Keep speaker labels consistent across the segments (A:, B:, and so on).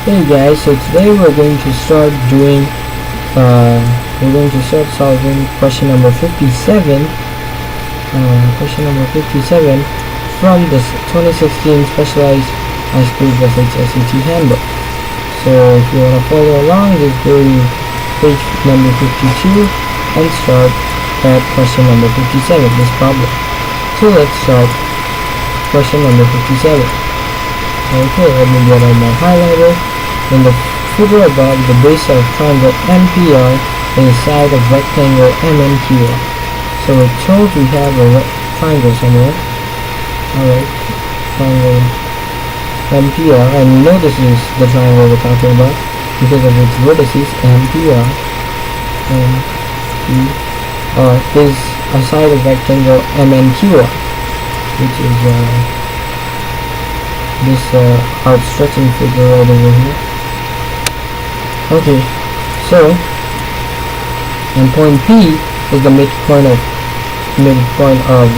A: Hey guys, so today we're going to start solving question number 57. Question number 57 from the 2016 Specialized High School Basics SAT Handbook. So if you want to follow along, just go to page number 52 and start at question number 57, this problem. So let's start question number 57. Okay, let me get on my highlighter. In the figure above, the base of triangle MPR is the side of rectangle MNQR. So we're told we have a triangle somewhere. Alright, triangle MPR, and we know this is the triangle we're talking about because of its vertices. MPR is a side of rectangle MNQR, which is this outstretching figure right over here. Okay, so and point P is the midpoint of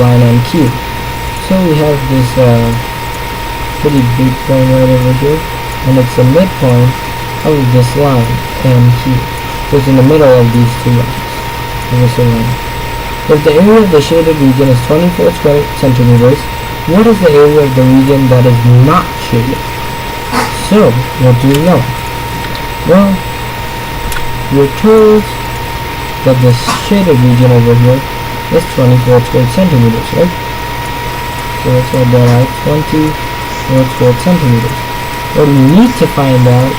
A: line MQ. So we have this pretty big point right over here, and it's the midpoint of this line MQ. So it's in the middle of these two lines. If the area of the shaded region is 24 square centimeters, what is the area of the region that is not shaded? So, what do we know? Well, we're told that the shaded region over here is 24 square centimeters, right? So let's write that out, 24 square centimeters. What we need to find out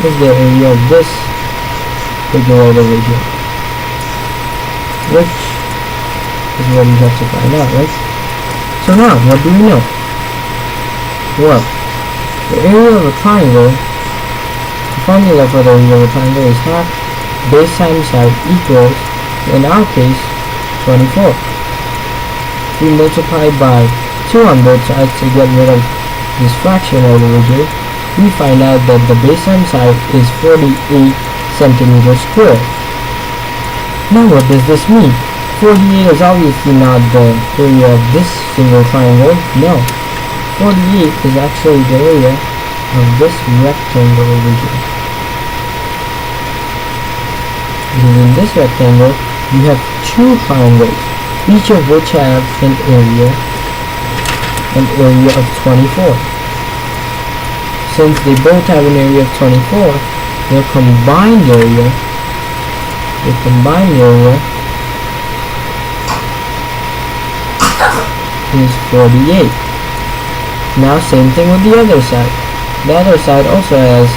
A: is the area of this figure right over here, which is what we have to find out, right? So now, what do we know? Well, the area of a triangle, the formula for the area of a triangle is half base times height equals, in our case, 24. If we multiply by 2 on both sides to get rid of this fraction right over here, we find out that the base times height is 48 centimeters squared. Now what does this mean? 48 is obviously not the area of this single triangle. No, 48 is actually the area of this rectangle over here. Because in this rectangle, you have two triangles, each of which have an area of 24. Since they both have an area of 24, their combined area is 48. Now same thing with the other side. The other side also has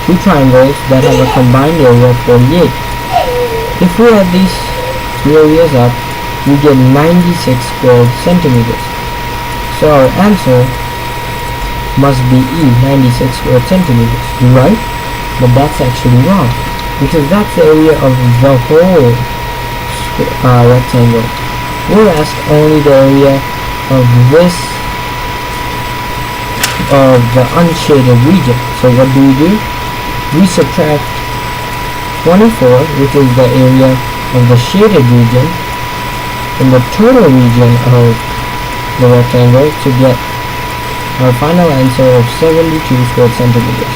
A: two triangles that have a combined area of 48. If we add these two areas up, we get 96 square centimeters. So our answer must be E, 96 square centimeters, right? But that's actually wrong, because that's the area of the whole rectangle. We're asked only the area of the unshaded region. So what do? We subtract 24, which is the area of the shaded region, from the total region of the rectangle to get our final answer of 72 square centimeters.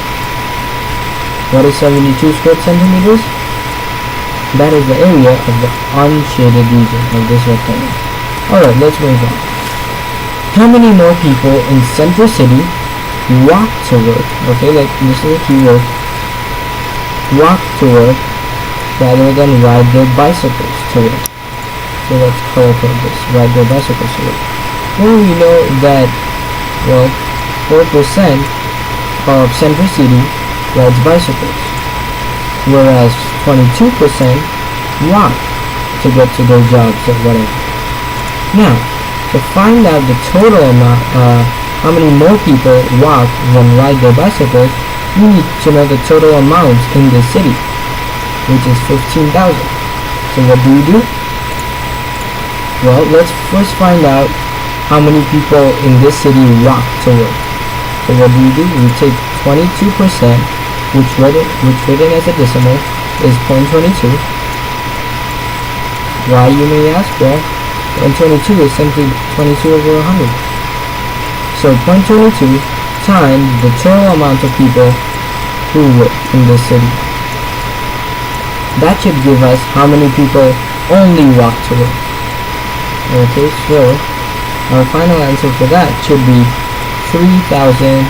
A: What is 72 square centimeters? That is the area of the unshaded region of this rectangle. Alright, let's move on. How many more people in Central City walk to work? Okay, like this is a keyword. Walk to work rather than ride their bicycles to work. So let's color code this. Ride their bicycles to work. Well, we know that 4% of Central City rides bicycles, whereas 22% walk to get to their jobs or whatever. Now, to find out the total amount, how many more people walk than ride their bicycles, we need to know the total amount in the city, which is 15,000. So what do? Well, let's first find out how many people in this city walk to work. So what do? We take 22%, which written as a decimal is 0.22. Why, you may ask? Well, 0.22 is simply 22 over 100. So 0.22 times the total amount of people through it in the city. That should give us how many people only walk to work. Okay, so our final answer for that should be 3,300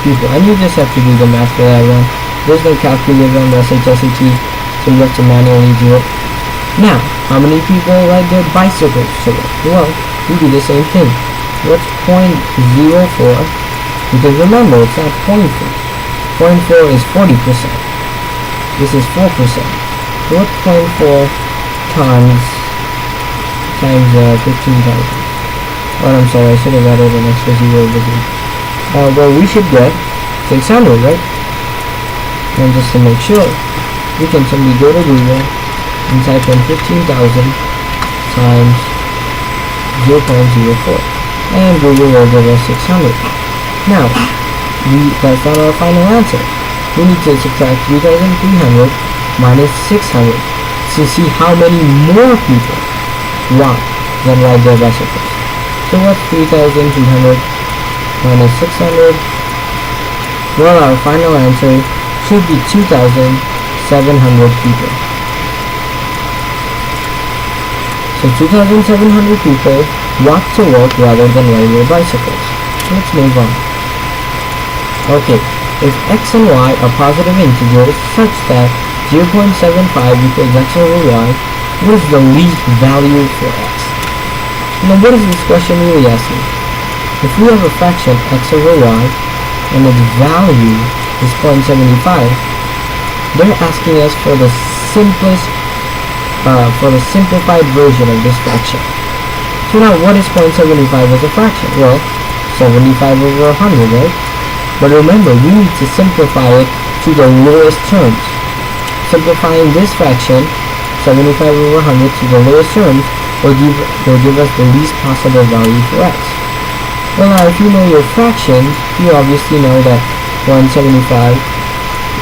A: people. And you just have to do the math for that one. There's no calculator on the SHSAT, so you have to manually do it. Now, how many people ride their bicycles to work? Well, we do the same thing. What's 0.04? Because remember, it's not 0.4. 0.4 is 40%. This is 4%. So what's 0.4 times 15,000? Oh, I'm sorry, I should have added an extra zero over here. Well, we should get 600, right? And just to make sure, we can simply go to Google and type in 15,000 times 0.04, and Google will give us 600. Now, that's not our final answer. We need to subtract 3,300 minus 600 to see how many more people walk than ride their bicycles. So what's 3,300 minus 600? Well, our final answer should be 2,700 people. So 2,700 people walk to work rather than ride their bicycles. Let's move on. Okay, if x and y are positive integers such that 0.75 equals x over y, what is the least value for x? Now what is this question really asking? If we have a fraction x over y and its value is 0.75, they're asking us for the simplified version of this fraction. So now what is 0.75 as a fraction? Well, 75 over 100, right? But remember, we need to simplify it to the lowest terms. Simplifying this fraction, 75 over 100, to the lowest terms will give us the least possible value for x. Well, now if you know your fractions, you obviously know that 175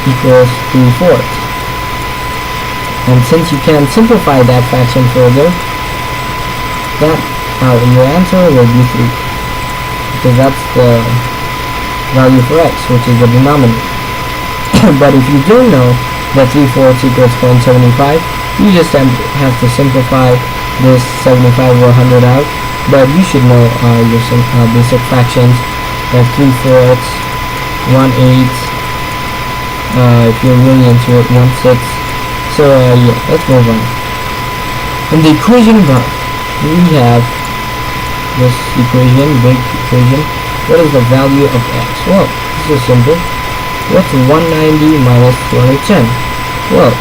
A: equals 3/4. And since you can simplify that fraction further, your answer will be 3. Because that's the value for x, which is the denominator. But if you don't know that 3/4 equals 0.75, you just have to simplify this 75 over 100 out. But you should know your basic fractions, like 3/4, 1/8, if you're really into it, 1/6. So yeah, let's move on. In the equation above, we have this equation, big equation. What is the value of x? Well, this is simple. What's 190 minus 210? Well,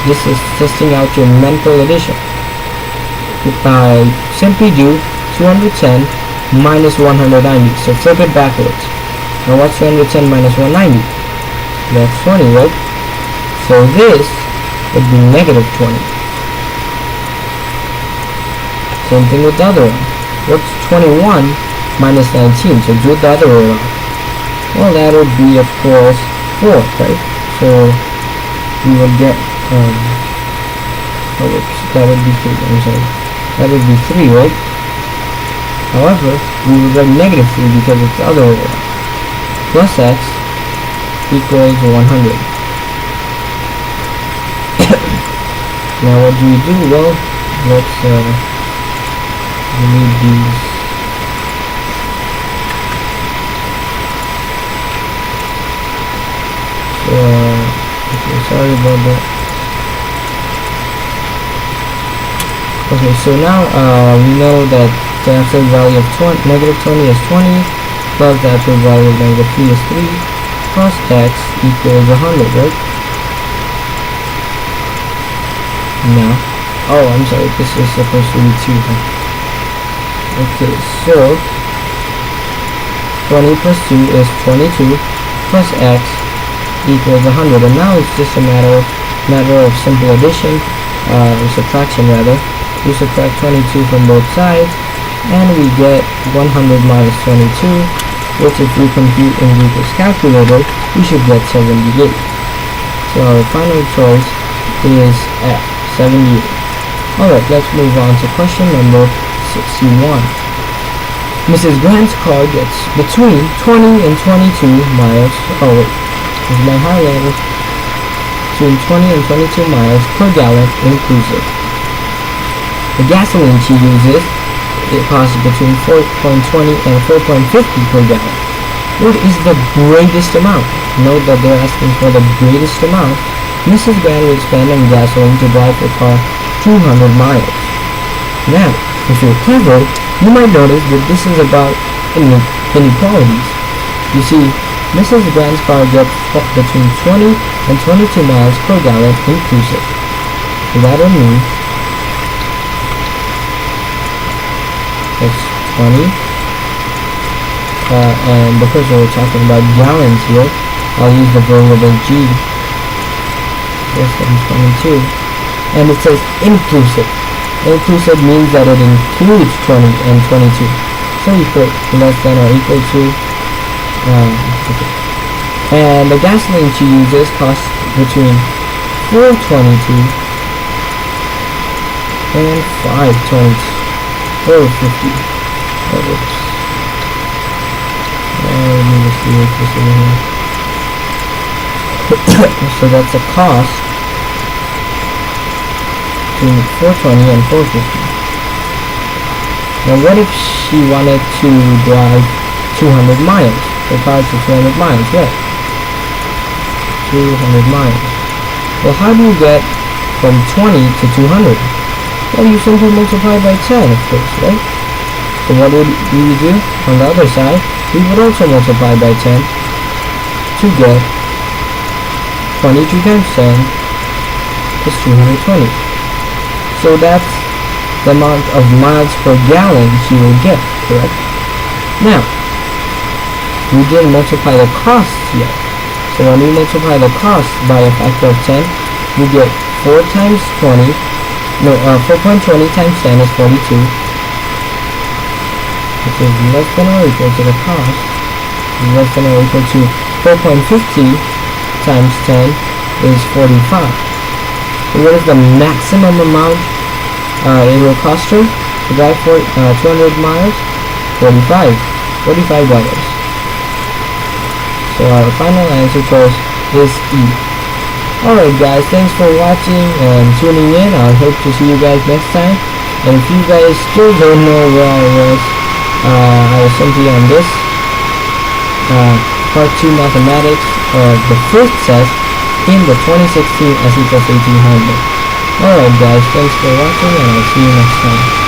A: this is testing out your mental addition. Simply do 210 minus 190. So flip it backwards. Now what's 210 minus 190? That's 20, right? So this would be negative 20. Same thing with the other one. What's 21 minus 19? So do it the other way around. Well, that would be, of course, 4, right? So we would get that would be 3. I'm sorry. That would be 3, right? However, we would get negative 3 because it's the other way around. Plus x equals 100. Now what do we do? Well, let's delete these. Okay, sorry about that. Okay, so now we know that the absolute value of negative 20 is 20, plus the absolute value of negative 3 is 3, plus x equals 100, right? Now, oh, I'm sorry, this is supposed to be 2. Okay, so 20 plus 2 is 22, plus x equals 100, and now it's just a matter of simple addition, subtraction rather. We subtract 22 from both sides, and we get 100 minus 22, which if we compute in Google's calculator, we should get 78. So our final choice is F, 78. Alright, let's move on to question number 61. Mrs. Grant's car gets between 20 and 22 miles, is my Highlander, between 20 and 22 miles per gallon inclusive. The gasoline she uses, it costs between 4.20 and 4.50 per gallon. What is the greatest amount? Note that they're asking for the greatest amount Mrs. Grant would spend on gasoline to drive her car 200 miles. Now, if you're clever, you might notice that this is about inequalities. You see, Mrs. Grant's car gets between 20 and 22 miles per gallon inclusive. So that would mean it's 20, and because we're talking about gallons here, I'll use the variable G. This one's 22, and it says inclusive. Inclusive means that it includes 20 and 22. So you put less than or equal to, and the gasoline she uses costs between 4.22 and 5.50. Let me just erase this over here. So that's a cost between 4.20 and 4.50. Now what if she wanted to drive 200 miles? The car's for 200 miles, right? 200 miles. Well, how do you get from 20 to 200? Well, you simply multiply by 10, of course, right? So what would we do on the other side? We would also multiply by 10 to get 22 times 10 is 220. So that's the amount of miles per gallon she will get, correct? Now, we didn't multiply the costs yet. So when we multiply the cost by a factor of 10, we get 4.20 times 10 is 42, which is less than or equal to the cost, is less than or equal to 4.50 times 10 is 45. So what is the maximum amount it will cost her to drive 200 miles? $45. So our final answer choice is E. Alright guys, thanks for watching and tuning in. I hope to see you guys next time. And if you guys still don't know where I was simply on this part 2 mathematics of the first test in the 2016 SE Plus 1800. Alright guys, thanks for watching and I'll see you next time.